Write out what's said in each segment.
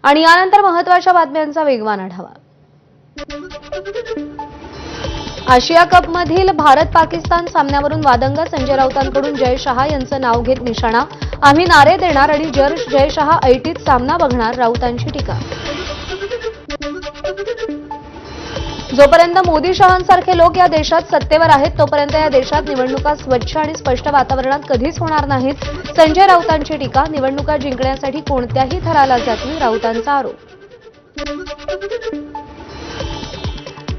आणि यानंतर महत्त्वाच्या बातम्यांचा वेगवान आढावा। आशिया कपमधील भारत पाकिस्तान सामन्यावरून वादंग, संजय राऊतांकडून जय शहा यांचं नाव घेत निशाणा। आम्ही नारे देणार आणि जय शहा ऐटीत सामना बघणार, राऊतांची टीका। जोपर्यंत मोदी शहांसारखे लोक या देशात सत्तेवर आहेत तोपर्यंत या देशात निवडणुका स्वच्छ आणि स्पष्ट वातावरणात कधीच होणार नाहीत, संजय राऊतांची टीका। निवडणुका जिंकण्यासाठी कोणत्याही थराला जात नाही, राऊतांचा आरोप।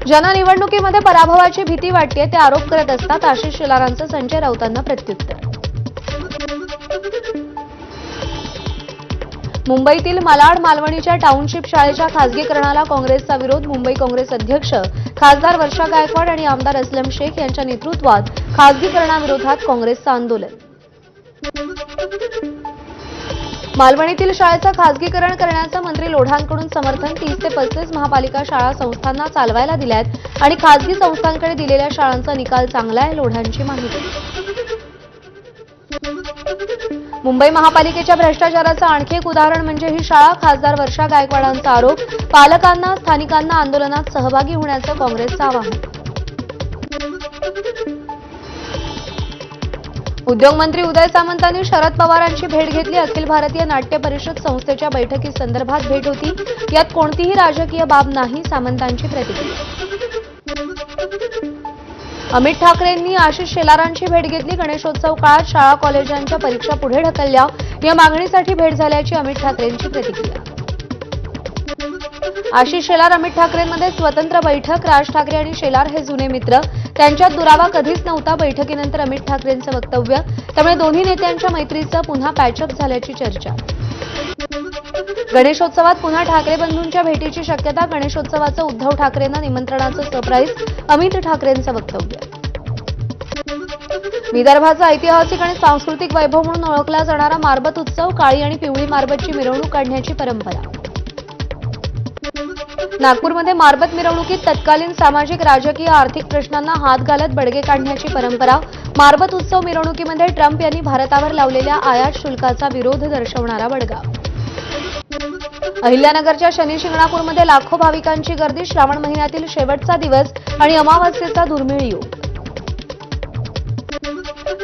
ज्यांना निवडणुकीमध्ये पराभवाची भीती वाटते ते आरोप करत असतात, आशिष शेलारांचं संजय राऊतांना प्रत्युत्तर। मुंबईतील मालाड मालवणीच्या टाउनशिप शाळेच्या खासगीकरणाला काँग्रेसचा विरोध। मुंबई काँग्रेस अध्यक्ष खासदार वर्षा गायकवाड आणि आमदार असलम शेख यांच्या नेतृत्वात खासगीकरणाविरोधात काँग्रेसचं आंदोलन। मालवणीतील शाळेचं खासगीकरण करण्याचं मंत्री लोढांकडून समर्थन। 30 ते 35 महापालिका शाळा संस्थांना चालवायला दिल्यात आणि खासगी संस्थांकडे दिलेल्या शाळांचा निकाल चांगला आहे, लोढांची माहिती। मुंबई महापालिकेच्या भ्रष्टाचाराचं आणखी एक उदाहरण म्हणजे ही शाळा, खासदार वर्षा गायकवाडांचा आरोप। पालकांना स्थानिकांना आंदोलनात सहभागी होण्याचं काँग्रेसचं आवाहन। उद्योगमंत्री उदय सामंतांनी शरद पवारांची भेट घेतली। अखिल भारतीय नाट्य परिषद संस्थेच्या बैठकीसंदर्भात भेट होती, यात कोणतीही राजकीय बाब नाही, सामंतांची प्रतिक्रिया। अमित ठाकरेंनी आशिष शेलारांची भेट घेतली। गणेशोत्सव काळात शाळा कॉलेजांच्या परीक्षा पुढे ढकलल्या, या मागणीसाठी भेट झाल्याची अमित ठाकरेंची प्रतिक्रिया। आशिष शेलार अमित ठाकरेंमध्ये स्वतंत्र बैठक। राज ठाकरे आणि शेलार हे जुने मित्र, त्यांच्यात दुरावा कधीच नव्हता। बैठकीनंतर अमित ठाकरेंचं वक्तव्य, त्यामुळे दोन्ही नेत्यांच्या मैत्रीचं पुन्हा पॅचअप झाल्याची चर्चा। गणेशोत्सवात पुन्हा ठाकरे बंधूंच्या भेटीची शक्यता। गणेशोत्सवाचं उद्धव ठाकरेंना निमंत्रणाचं सरप्राईज, अमित ठाकरेंचं वक्तव्य। विदर्भाचा ऐतिहासिक आणि सांस्कृतिक वैभव म्हणून ओळखला जाणारा मारबत उत्सव, काळी आणि पिवळी मारबतची मिरवणूक काढण्याची परंपरा। नागपूरमध्ये मारबत मिरवणुकीत तत्कालीन सामाजिक, राजकीय, आर्थिक प्रश्नांना हात घालत बडगे काढण्याची परंपरा। मारबत उत्सव मिरवणुकीमध्ये ट्रम्प यांनी भारतावर लावलेल्या आयात शुल्काचा विरोध दर्शवणारा बडगा। अहिल्यानगरच्या शनी शिंगणापूरमध्ये लाखो भाविकांची गर्दी। श्रावण महिन्यातील शेवटचा दिवस आणि अमावस्येचा दुर्मिळ योग।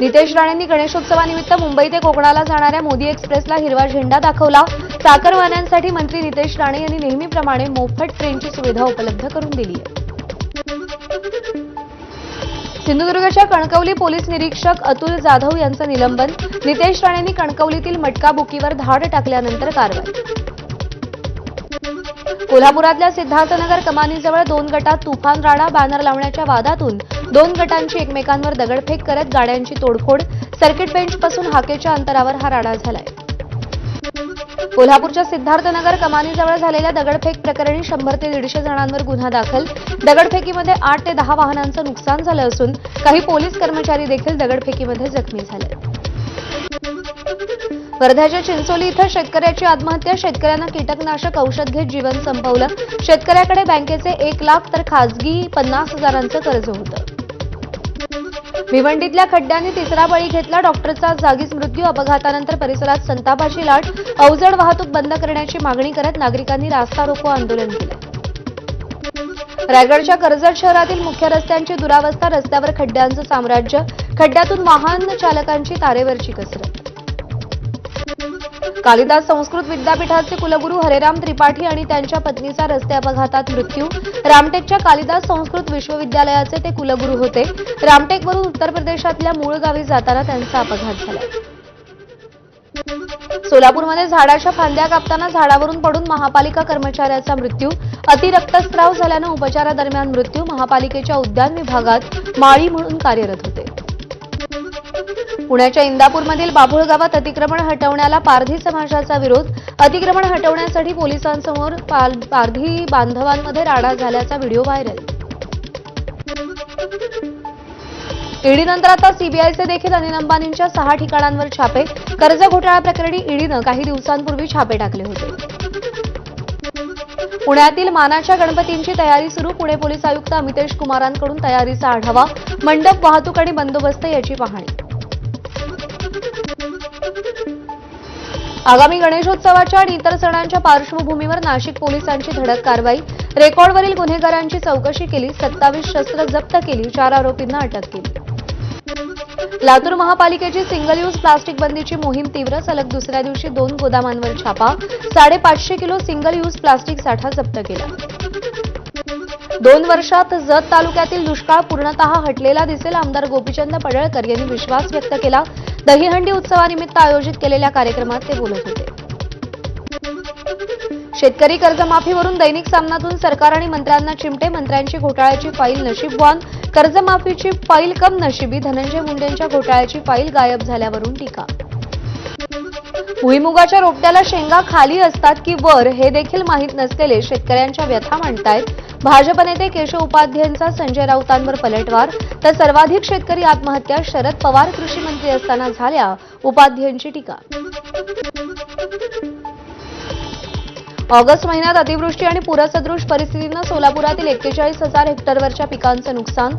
नितेश राणेंनी गणेशोत्सवानिमित्त मुंबई ते कोकणाला जाणाऱ्या मोदी एक्सप्रेसला हिरवा झेंडा दाखवला। चाकरमान्यांसाठी मंत्री नितेश राणे यांनी नेहमीप्रमाणे मोफत ट्रेनची सुविधा उपलब्ध करून दिली आहे। सिंधुदुर्गच्या कणकवली पोलीस निरीक्षक अतुल जाधव यांचं निलंबन। नितेश राणेंनी कणकवलीतील मटका बुकीवर धाड टाकल्यानंतर कारवाई। कोल्हापुरातल्या सिद्धार्थनगर कमानीजवळ 2 गटात तुफान राडा। बॅनर लावण्याच्या वादातून 2 गटांची एकमेकांवर दगडफेक करत गाड्यांची तोडफोड। सर्किट बेंचपासून हाकेच्या अंतरावर हा राडा झालाय। कोल्हापूरच्या सिद्धार्थनगर कमानीजवळ झालेल्या दगडफेक प्रकरणी 100 ते 150 जणांवर गुन्हा दाखल। दगडफेकीमध्ये 8 ते 10 वाहनांचं नुकसान झालं असून काही पोलीस कर्मचारी देखील दगडफेकीमध्ये जखमी झाले। वर्ध्याच्या चिंचोली इथं शेतकऱ्याची आत्महत्या। शेतकऱ्यांना कीटकनाशक औषध घेत जीवन संपवलं। शेतकऱ्याकडे बँकेचे 1 लाख तर खासगी 50,000चं कर्ज होतं। भिवंडीतल्या खड्ड्यांनी 3रा बळी घेतला। डॉक्टरचा जागीच मृत्यू। अपघातानंतर परिसरात संतापाची लाट। अवजड वाहतूक बंद करण्याची मागणी करत नागरिकांनी रास्ता रोको आंदोलन केलं। रायगडच्या कर्जत शहरातील मुख्य रस्त्यांची दुरावस्था। रस्त्यावर खड्ड्यांचं साम्राज्य। खड्ड्यातून वाहन चालकांची तारेवरची कसरत। कालिदास संस्कृत विद्यापीठाचे कुलगुरू हरेराम त्रिपाठी आणि त्यांच्या पत्नीचा रस्ते अपघातात मृत्यू। रामटेकच्या कालिदास संस्कृत विश्वविद्यालयाचे ते कुलगुरू होते। रामटेकवरून उत्तर प्रदेशातल्या मूळ गावी जाताना त्यांचा अपघात झाला। सोलापूरमध्ये झाडाच्या फांद्या कापताना झाडावरून पडून महापालिका कर्मचाऱ्याचा मृत्यू। अतिरक्तस्राव झाल्यानं उपचारादरम्यान मृत्यू। महापालिकेच्या उद्यान विभागात माळी म्हणून कार्यरत होते। पुण्याच्या इंदापूरमधील बाभुळ गावात अतिक्रमण हटवण्याला पारधी समाजाचा विरोध। अतिक्रमण हटवण्यासाठी पोलिसांसमोर पारधी बांधवांमध्ये राडा झाल्याचा व्हिडिओ व्हायरल। ईडीनंतर आता सीबीआयचे देखील अनिल अंबानींच्या 6 ठिकाणांवर छापे। कर्ज घोटाळा प्रकरणी ईडीनं काही दिवसांपूर्वी छापे टाकले होते। पुण्यातील मानाच्या गणपतींची तयारी सुरू। पुणे पोलीस आयुक्त अमितेश कुमारांकडून तयारीचा आढावा। मंडप, वाहतूक आणि बंदोबस्त याची पाहणी। आगामी गणेशोत्सवाच्या आणि इतर सणांच्या पार्श्वभूमीवर नाशिक पोलिसांची धडक कारवाई. रेकॉर्डवरील गुन्हेगारांची चौकशी केली. 27 शस्त्र जप्त केली. 4 आरोपींना अटक केली. लातूर महापालिकेची सिंगल यूज प्लास्टिक बंदीची मोहीम तीव्र. सलग दुसऱ्या दिवशी 2 गोदामांवर छापा. 550 किलो सिंगल यूज प्लास्टिक साठा जप्त केला. 2 वर्षात जत तालुक्यातील दुष्काळ पूर्णतः हटलेला दिसेल. आमदार गोपीचंद पडळकर यांनी विश्वास व्यक्त केला. दहीहंडी उत्सवानिमित्त आयोजित केलेल्या कार्यक्रमात ते बोलत होते. शेतकरी कर्जमाफीवरून दैनिक सामनातून सरकार आणि मंत्र्यांना चिमटे. मंत्र्यांची घोटाळ्याची फाईल नशीबवान, कर्जमाफीची फाईल कम नशिबी. धनंजय मुंडेंच्या घोटाळ्याची फाईल गायब झाल्यावरून टीका. भुईमुगाच्या रोपट्याला शेंगा खाली असतात की वर हे देखील माहीत नसलेले शेतकऱ्यांच्या व्यथा मांडतायत. भाजप नेते केशव उपाध्यायांचा संजय राऊतांवर पलटवार. तर सर्वाधिक शेतकरी आत्महत्या शरद पवार कृषी मंत्री असताना झाल्या. उपाध्यायांची टीका. ऑगस्ट महिन्यात अतिवृष्टी आणि पूरसदृश परिस्थितीनं सोलापुरातील 41,000 हेक्टरवरच्या पिकांचं नुकसान.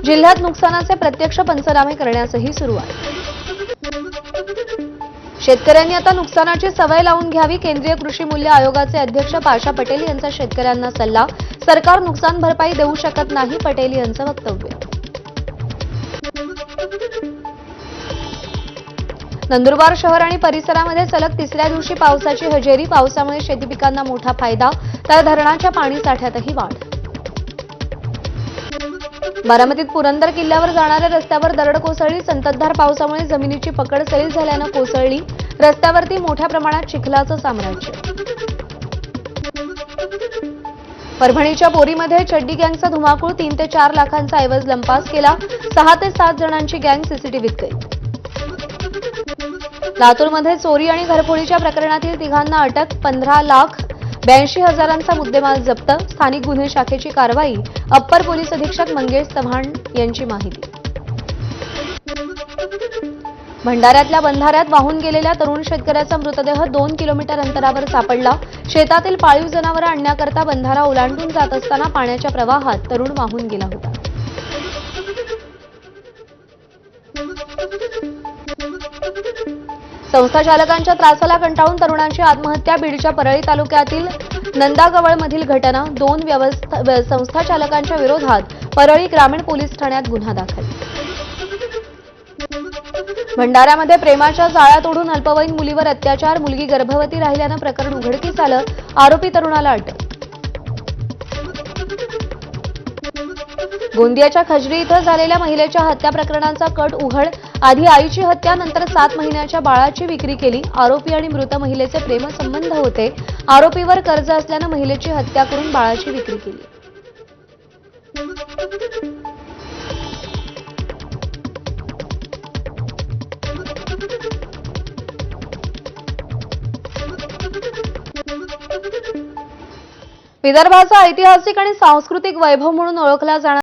जिल्ह्यात नुकसानाचे प्रत्यक्ष पंचनामे करण्यासही सुरुवात. शेतकऱ्यांनी आता नुकसानाची सवय लावून घ्यावी. केंद्रीय कृषी मूल्य आयोगाचे अध्यक्ष पाशा पटेल यांचा शेतकऱ्यांना सल्ला. सरकार नुकसान भरपाई देऊ शकत नाही. पटेल यांचं वक्तव्य. नंदुरबार शहर आणि परिसरामध्ये सलग तिसऱ्या दिवशी पावसाची हजेरी. पावसामुळे शेती पिकांना मोठा फायदा, तर धरणाच्या पाणीसाठ्यातही वाढ. बारामतीत पुरंदर किल्ल्यावर जाणाऱ्या रस्त्यावर दरड कोसळली. संततधार पावसामुळे जमिनीची पकड सैल झाल्यानं कोसळली. रस्त्यावरती मोठ्या प्रमाणात चिखलाचं साम्राज्य. परभणीच्या बोरीमध्ये चड्डी गँगचा धुमाकूळ. 3 ते 4 लाखांचा ऐवज लंपास केला. 6 ते 7 जणांची गँग सीसीटीव्हीत कैद. लातूरमध्ये चोरी आणि घरफोडीच्या प्रकरणातील तिघांना अटक. 15,82,000चा मुद्देमाल जप्त. स्थानिक गुन्हे शाखेची कारवाई. अप्पर पोलीस अधीक्षक मंगेश चव्हाण यांची माहिती. भंडाऱ्यातल्या बंधाऱ्यात वाहून गेलेल्या तरुण शेतकऱ्याचा मृतदेह 2 किलोमीटर अंतरावर सापडला. शेतातील पाळीव जनावरं आणण्याकरता बंधारा ओलांडून जात असताना पाण्याच्या प्रवाहात तरुण वाहून गेला होता. संस्था चालकांच्या त्रासाला कंटाळून तरुणांची आत्महत्या. बीडच्या परळी तालुक्यातील नंदागवळमधील घटना. 2 संस्था चालकांच्या विरोधात परळी ग्रामीण पोलीस ठाण्यात गुन्हा दाखल. भंडाऱ्यामध्ये प्रेमाच्या जाळ्यात ओढून अल्पवयीन मुलीवर अत्याचार. मुलगी गर्भवती राहिल्यानं प्रकरण उघडकीस आलं. आरोपी तरुणाला अटक. गोंदियाच्या खजरी इथं झालेल्या महिलेच्या हत्या प्रकरणाचा कट उघड. आधी आईची हत्या, नंतर 7 महिन्याच्या बाळाची विक्री केली. आरोपी आणि मृत महिलेचे प्रेमसंबंध होते. आरोपीवर कर्ज असल्यानं महिलेची हत्या करून बाळाची विक्री केली. विदर्भाचा ऐतिहासिक आणि सांस्कृतिक वैभव म्हणून ओळखला जाणारा